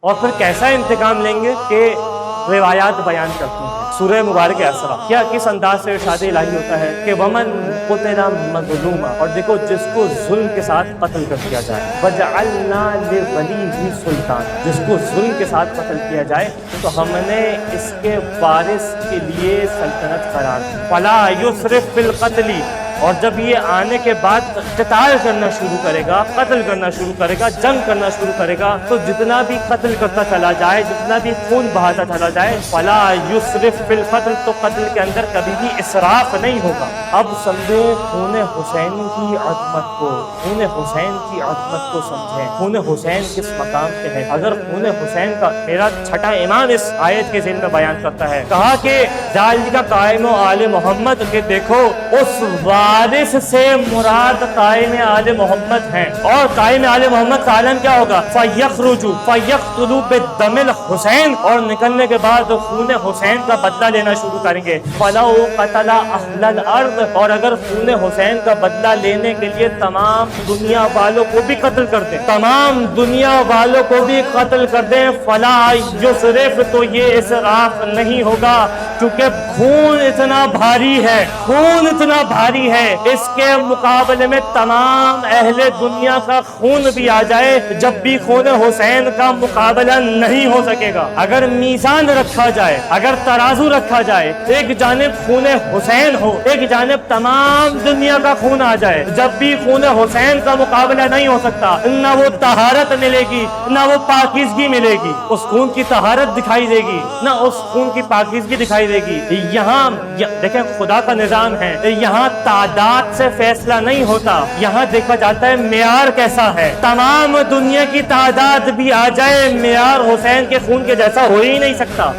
اور پھر کیسا انتقام لیں گے کہ روایات بیان کرتی ہیں سورہ مبارک اسرا کیا کس انداز سے ارشاد الہی ہوتا ہے کہ ومن قتل مظلوما، اور دیکھو جس کو ظلم کے ساتھ قتل کر دیا جائے، وجعلنا لولیہ سلطان، جس کو ظلم کے ساتھ قتل کیا جائے تو ہم نے اس کے وارث کے لیے سلطنت قرار دی، فلا یسرف فی القتل، اور جب یہ آنے کے بعد قتال کرنا شروع کرے گا، قتل کرنا شروع کرے گا، جنگ کرنا شروع کرے گا، تو جتنا بھی قتل کرتا چلا جائے، جتنا بھی خون بہاتا چلا جائے، فلا یسرف فی القتل، تو قتل کے اندر کبھی بھی اسراف نہیں ہوگا۔ اب سمجھے خون حسین کی عظمت کو، خون حسین کی عظمت کو سمجھیں، خون حسین کس مقام پہ ہے۔ اگر خون حسین کا، میرا چھٹا امام اس آیت کے ذیل میں بیان کرتا ہے، کہا کہ ذالک قائم آل محمد، کہ دیکھو اس وارث سے مراد قائم آل محمد ہیں، اور قائم آل محمد کا عالم کیا ہوگا؟ فَيَخْرُجُ فَيَقْتُلُ بِالدَّمِ الْحُسَيْن، اور نکلنے کے بعد خون حسین کا بدلہ لینا شروع کریں گے۔ فَلَوْ قَتَلَ أَهْلَ الْأَرْضِ، اور اگر خون حسین کا بدلہ لینے کے لیے تمام دنیا والوں کو بھی قتل کر دیں، تمام دنیا والوں کو بھی قتل کر دیں، فَلَا يُسْرِفْ، تو یہ اسراف نہیں ہوگا، کیونکہ خون اتنا بھاری ہے، خون اتنا بھاری ہے، اس کے مقابلے میں تمام اہل دنیا کا خون بھی آ جائے، جب بھی خون حسین کا مقابلہ نہیں ہو سکے گا۔ اگر میزان رکھا جائے، اگر ترازو رکھا جائے، ایک جانب خون حسین ہو، ایک جانب تمام دنیا کا خون آ جائے، جب بھی خون حسین کا مقابلہ نہیں ہو سکتا، نہ وہ طہارت ملے گی، نہ وہ پاکیزگی ملے گی، اس خون کی طہارت دکھائی دے گی، نہ اس خون کی پاکیزگی دکھائی دے گی۔ یہاں دیکھیں خدا کا نظام ہے، یہاں تعداد سے فیصلہ نہیں ہوتا، یہاں دیکھا جاتا ہے معیار کیسا ہے۔ تمام دنیا کی تعداد بھی آ جائے، معیار حسین کے خون کے جیسا ہو ہی نہیں سکتا۔